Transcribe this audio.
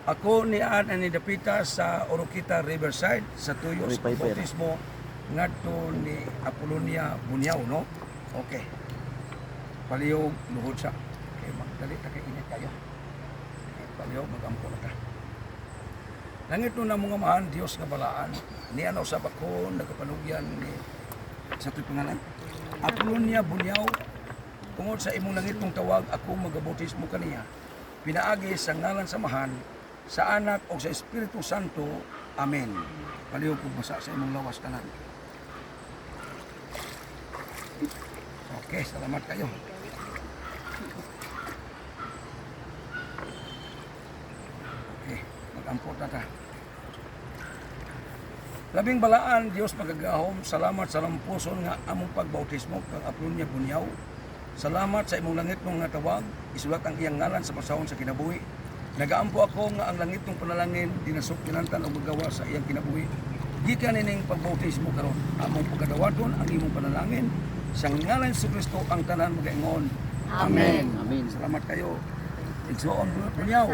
Ako ni Ana ni Dapita sa Oroquita Riverside sa tuyos bautismo ngadto ni Apolonia Bunyaw, no? Okay. Palihog luhod sa. Okay, magdali ta kay init kayo. Palihog magampo na ta. Langit nun na mga mahan, Diyos nga balaan. Ni ano sa bakon, nagkapanugyan ni sa ito'y pangalan. Apolonia Bunyaw, tungod sa imong langit mong tawag, ako magabautismo kaniya. Pinaagi sa ngalan sa mahan, sa anak o sa Espiritu Santo. Amen. Palihog kong basa sa imong lawas kanan. Okay, salamat kayo. Okay, mag-ampot na ta. Labing balaan, Diyos magagahom, salamat sa lampuson nga among pagbautismo kang Apolonia Bunyaw. Salamat sa imong langit mong nga tawag, isulat ang iyang ngalan sa pasahon sa kinabuhi. Nagaampo ako nga ang langit mong panalangin, dinasok kinantan o magawa sa iyang kinabuhi. Gikan nining pagbautismo karon, among pagadawaton ang imong panalangin, sa ngalan sa Kristo ang tanan magaingon. Amen. Amen. Salamat kayo. Igsoon Bunyaw.